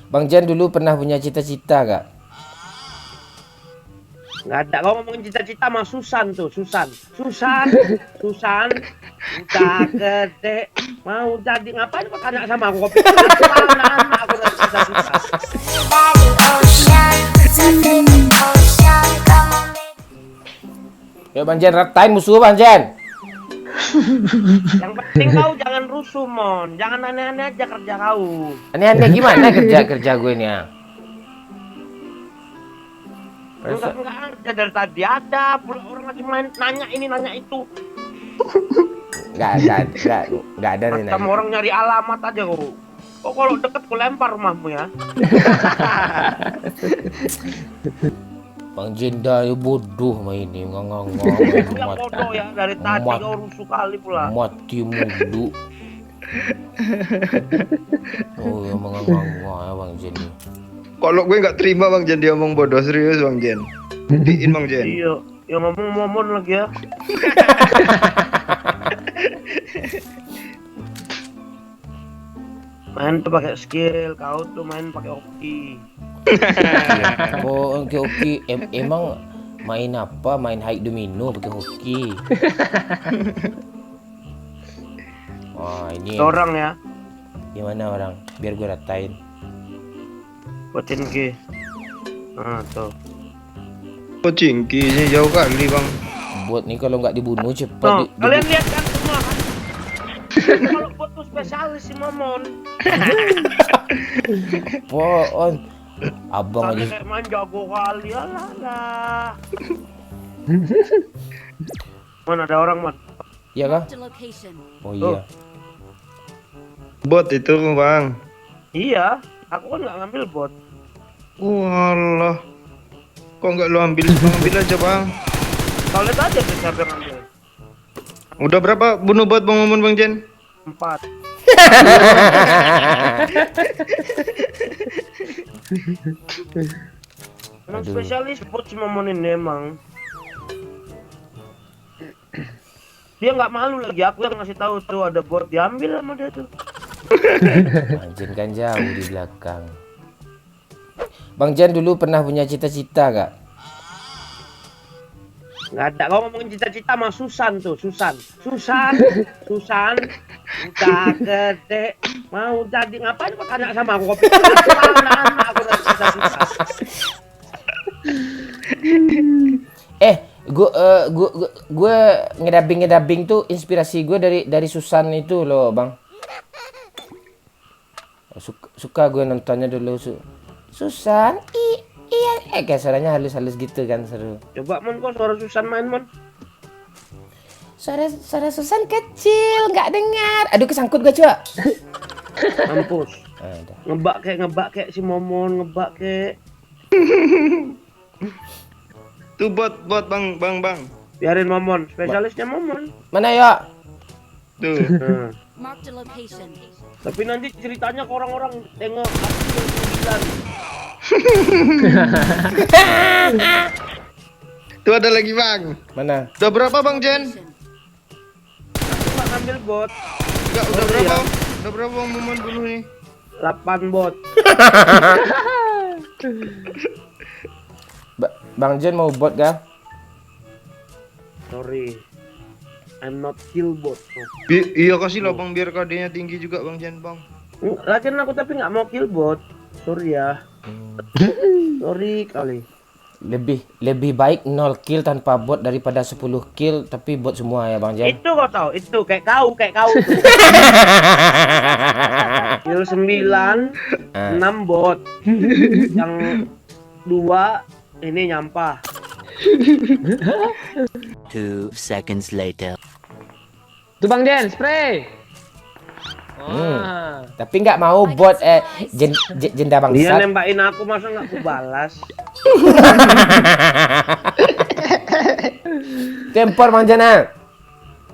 Bang Jan dulu pernah punya cita-cita gak? Nggak ada. Kau ngomongin cita-cita sama Susan tuh, Susan. Susan, udah gede, mau jadi ngapain kok tanya sama aku? Kau pikir aku anak-anak aku udah cita-cita. Ya Bang Jan, ratain musuh Bang Jan. Yang penting kau jangan rusuh, Mon. Jangan aneh-aneh aja kerja kau. Aneh-aneh gimana kerja gue ini ya? Enggak ada dari tadi ada. Pula orang lagi main nanya ini nanya itu. Nggak ada nih Macam nanya. orang nyari alamat aja kau. Kok kalau deket kau lempar rumahmu ya? Bang Jenda ya bodoh main ini ngangong Itu yang bodoh ya dari tadi kau rusuh kali pula. mati mulu. Oh ya mengangong ya Bang Jen. Kalau gue nggak terima Bang Jen dia omong bodoh, serius Bang Jen. Buktiin Bang Jen. Iya, yang ngomong momon lagi ya. Main tuh pakai skill, kau tuh main pakai hoki. Oh oke. Emang main apa? Main high domino pakai hoki. Wah ini Orang ya, gimana orang? Biar gue ratain. buatin G. Nah tuh. Oh cingki ini jauh kali Bang. Buat nih kalau nggak dibunuh Tuh, cepat. kalian lihat kan semua kan? Kalau buat tuh spesialis si momon. Pohon. Abang Kalian aja. kayak main jago kali, alah. Mana ada orang man? Iya kah? Marked a location. Oh iya. Bot itu Bang. Iya, aku kan nggak ngambil bot. Walah. Kok nggak lu ambil? Ambil aja Bang. Kau lihat aja tuh siapa yang ngambil. Udah berapa bunuh bot Bang Momon Bang Jen? 4. Emang Aduh. spesialis bot si momon ini emang. Dia nggak malu lagi, aku yang ngasih tahu tuh ada bot, diambil sama dia tuh. Bang Jan kan jauh di belakang. Bang Jan dulu pernah punya cita-cita gak? Nggak ada. Kau ngomongin cita-cita sama Susan tuh, Susan, udah gede, mau jadi ngapain kok tanya sama aku? Kau pikir aku anak-anak aku udah cita-cita. Gue ngedabing tuh inspirasi gue dari Susan itu loh bang. Suka gue nontonnya dulu Susan. Iya, kayak suaranya halus-halus gitu kan, seru. Coba mon, kok suara Susan main mon? Suara Susan kecil, nggak dengar. Aduh kesangkut gue coba. Mampus. Ada. Ngebak kayak si momon, ngebak kayak. Tuh bot Bang. Biarin momon, spesialisnya momon. Mana ya? Tuh. Nah. Marked a location. Tapi nanti ceritanya ke orang-orang tengok aku yang 9. Tuh ada lagi Bang. Mana? Udah berapa Bang Jen? Aku nggak ngambil bot. Enggak, udah Oh, berapa? iya. Udah berapa Bang Momon bunuh nih? 8 bot. Bang Jen mau bot gak? Sorry, I'm not kill bot. Iya kasih lah Bang biar KD-nya tinggi juga Bang Jen Bang. Lagian aku tapi nggak mau kill bot. Sorry ya. Sorry kali. Lebih baik 0 kill tanpa bot daripada 10 kill tapi bot semua ya Bang Jen. Itu kau tahu, itu kayak kau. Kill 9, 6 bot. Yang 2 ini nyampah. 2 seconds later. Tuh Bang Jen, spray. Tapi nggak mau bot jenda Dia bangsat. nembakin aku masa nggak aku balas. Tempor Bang Jana.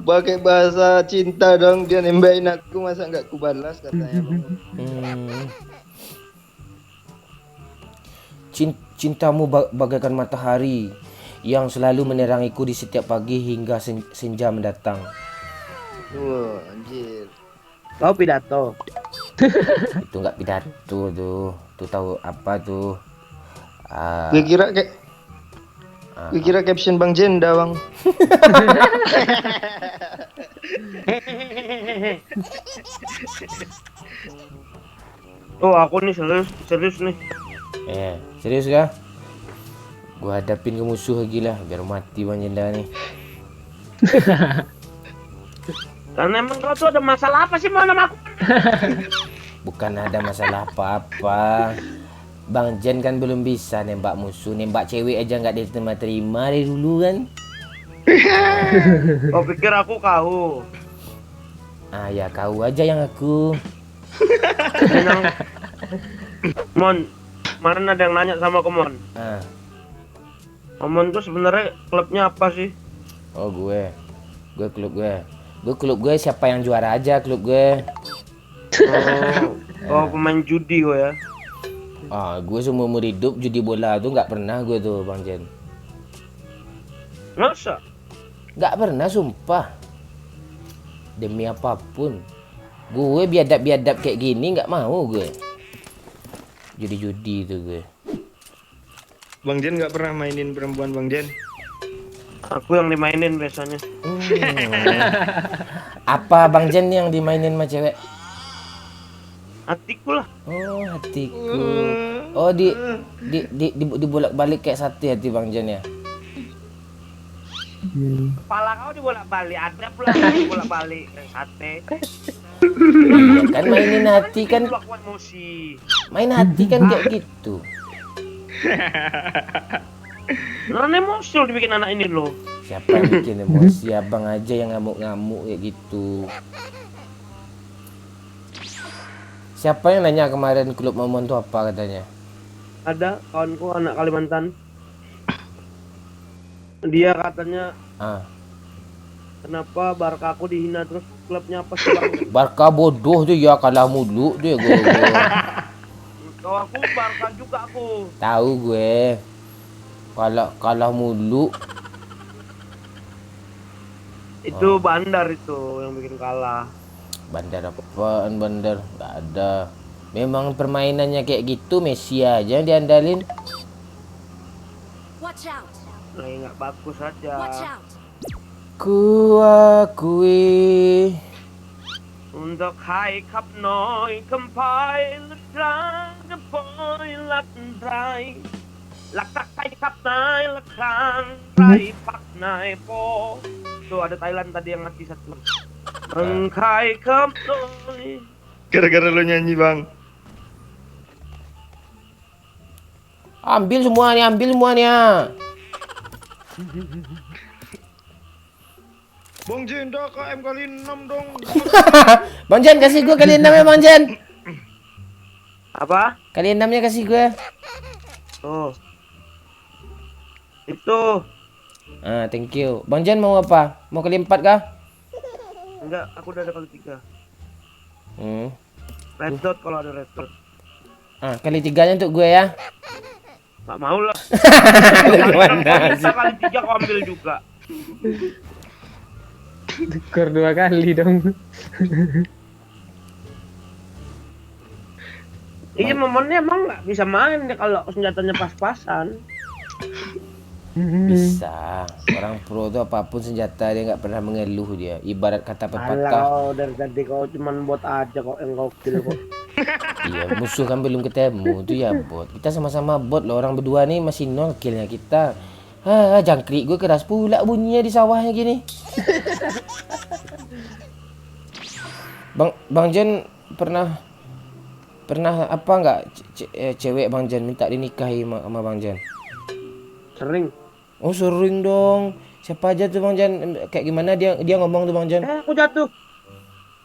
Pakai bahasa cinta dong dia nembakin aku masa nggak kubalas katanya Bang. Cintamu bagaikan matahari yang selalu menerangiku di setiap pagi hingga senja mendatang. Wah anjir. Kau pidato. Itu nggak pidato tuh. Tuh tahu apa tuh? Ah, Gue kira caption Bang Jenda, Bang. Oh, aku nih serius nih. Serius kah? Gua hadapin ke musuh lagi lah, biar mati Bang Jenda nih. Karena emang kau tuh ada masalah apa sih mau nama aku? Bukan ada masalah apa-apa. Bang Jen kan belum bisa nembak musuh, nembak cewek aja nggak diterima dari dulu kan. Kau pikir aku kau? Ah ya kau aja yang aku. Memang Mon, kemarin ada yang nanya sama Mon. Ah, Mon tuh sebenarnya klubnya apa sih? oh gue klub gue siapa yang juara aja klub gue. Oh, pemain judi gue ya. Ah, gue seumur hidup judi bola tuh nggak pernah gue tuh Bang Jen. Masa? Nggak pernah sumpah. Demi apapun. Gue biadab kayak gini nggak mau gue. Judi-judi itu gue. Bang Jen nggak pernah mainin perempuan, Bang Jen. Aku yang dimainin biasanya. Apa Bang Jen yang dimainin sama cewek? Hatiku lah. Oh, hatiku. Oh, dibolak-balik kayak sate hati Bang Jen ya. Kepala kau dibolak-balik, ada pula dibolak-balik sate. Iya kan mainin hati kan, Aku emosi. main hati kan kayak gitu. Non emosi lo dibikin anak ini lo. Siapa yang bikin emosi? Abang aja yang ngamuk-ngamuk kayak gitu. Siapa yang nanya kemarin klub Momon tuh apa katanya? Ada kawanku anak Kalimantan. Dia katanya, Ah, kenapa Barca aku dihina terus klubnya apa sih Bang? Barca bodoh tuh ya kalah mulu dia gue. Kalau aku Barca juga aku. Tahu gue. Kalah mulu. Itu Bandar itu yang bikin kalah. Bandar apaan bandar? Nggak ada. Memang permainannya kayak gitu Messi aja yang diandalin. Watch out! Lagi nggak bagus aja. Watch out! Ku akui. Untuk hai khắp nơi không phải là ra cái phôi lắc rai lạc tắc hai khắp nơi là khang rai pak nai po. Tuh ada Thailand tadi yang mati satu. Engkai khắp nơi. Gara-gara lo nyanyi, Bang. Ambil semuanya. Bang Jenda KM kali 6 dong. Bang Jen kasih gue kali 6 ya Bang Jen. Apa? Kali 6-nya kasih gue. Tuh. Itu. Ah, thank you. Bang Jen mau apa? Mau kali 4 kah? Enggak, aku udah ada kali 3. Red dot kalau ada red dot. Ah, kali 3-nya untuk gue ya. Nggak mau lah. Gimana sih? Kali 3 kau ambil juga. Tukar 2 kali dong. Iya, momennya emang nggak bisa main deh kalau senjatanya pas-pasan. Bisa. Orang pro tuh apapun senjata dia nggak pernah mengeluh dia. Ibarat kata pepatah. Kalau dari tadi kau cuman bot aja kok yang kau kill kok. Iya, musuh kan belum ketemu tuh ya bot. Kita sama-sama bot loh, orang berdua nih masih 0 killnya kita. Jangkrik gue keras pula bunyinya di sawahnya gini. Bang Jen pernah apa nggak cewek Bang Jen minta dinikahi sama Bang Jen? Sering. Oh sering dong. Siapa aja tuh Bang Jen? Kayak gimana dia ngomong tuh Bang Jen? Aku jatuh.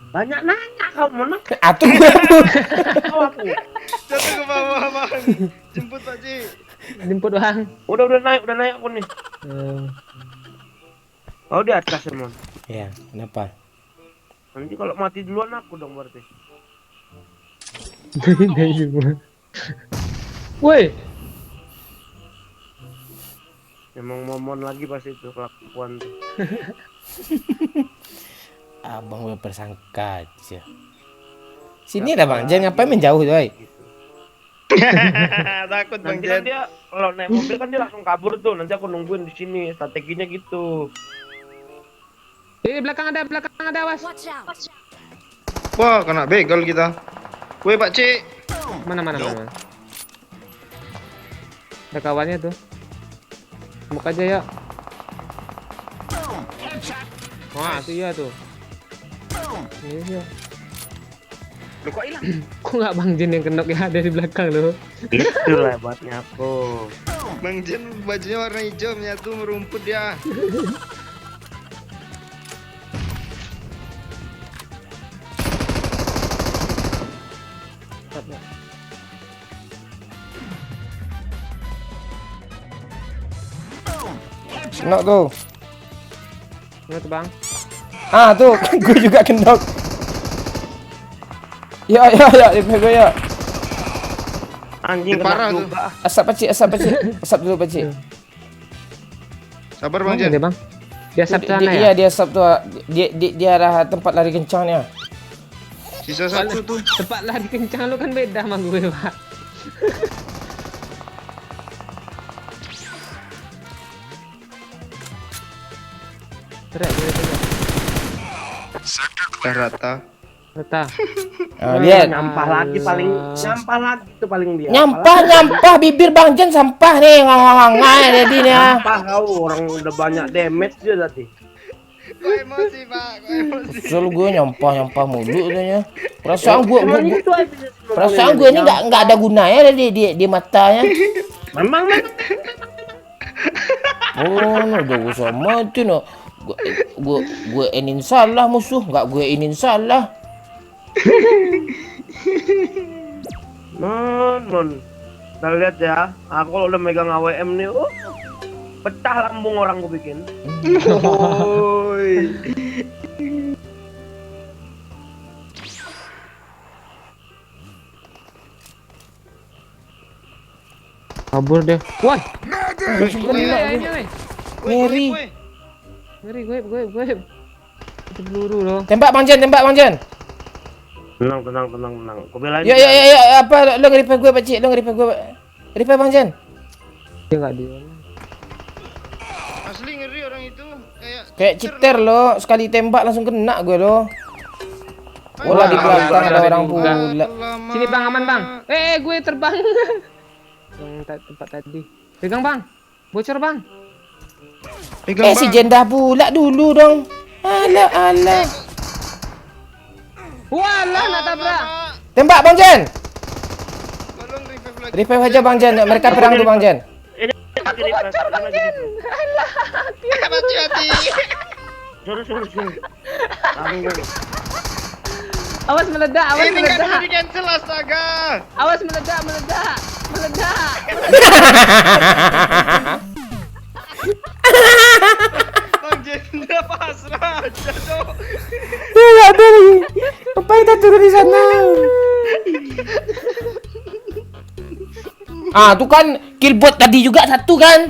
Banyak nanya kamu mana? Atuh gue Kau aku. Jatuh ke bawah, Bang. Jemput Pak Ci. Jemput Bang. Udah naik aku nih. Kau di atas emang. Ya, kenapa? Nanti kalau mati duluan aku dong berarti. Dari semua. Woi, Emang momon lagi pasti itu kelakuan tuh. Abang berprasangka aja. Sini lah Bang Jen, ngapain menjauh tuh, woy? Takut Bang Nanti kan Jen. dia kalau naik mobil kan dia langsung kabur tuh. Nanti aku nungguin di sini. Strateginya gitu. Belakang ada, awas. Watch out! Wah, kena begal kita. Woi, Pak Cik. Mana. Ada kawannya tuh. Buka aja ya. Wah, itu iya tuh. Iya. Loh kok hilang? Kok nggak Bang Jin yang kenok ya ada di belakang loh. Itulah hebatnya aku. Bang Jen bajunya warna hijau menyatu merumput dia. Kenok tuh. Mana tuh Bang? Ah tuh, gue juga kenok. Ya, revive gue ya. Anjing Parah kena tuh. juga. Asap pacik. Asap dulu pacik. Sabar Bang Mana Jen. dia Bang? Dia sab sana Iya, ya? dia asap tuh. Dia arah tempat lari kencangnya. Sisa satu tuh. Tempat lari kencang lu kan beda sama gue Pak. Berat. Rata. Rata. Ah, lihat. Nyampah lagi itu paling dia. Nyampah bibir Bang Jen sampah nih ngang-ngang jadi nih. Nyampah kau orang udah banyak damage dia tadi. Kok emosi, Pak? Kok emosi? Selalu gue nyampah mulu katanya. Perasaan gue Emang itu aja semua perasaan boleh gue ini nyampah. nggak ada gunanya di matanya. Memang Oh, no, udah gue sama itu no. Gue inin salah musuh, nggak gue inin salah. Mon. Kita lihat ya. Aku kalau udah megang AWM nih, pecah lambung orang gue bikin. Woi. Kabur deh. Wah, Ngeri. ngeri gue. Itu peluru loh. Tembak Bang Jen. Tenang. Aku belain. Ya, apa lo nge-revive gue Pakcik, revive Bang Jen. Dia nggak dia. Asli ngeri orang itu. Kayak cheater lo, sekali tembak langsung kena gue lo. Wala di belakang ada orang pula. Sini Bang, aman Bang. Gue terbang. Yang tempat tadi. Pegang Bang. Bocor Bang. Si Jendah pula dulu dong. Alah. Walah, nak tabrak. Tembak Bang Jen. Tolong revive lagi. Revive aja Bang Jen. Mereka perang tuh Bang Jen. Ini lagi di Hati-hati. Suruh. Awas meledak, Ini nggak bisa di cancel astaga. Awas meledak. Bang Jen udah pasrah aja dong. Tidak ada lagi. Apa kita turun di sana? Ah, tuh kan killbot tadi juga satu kan?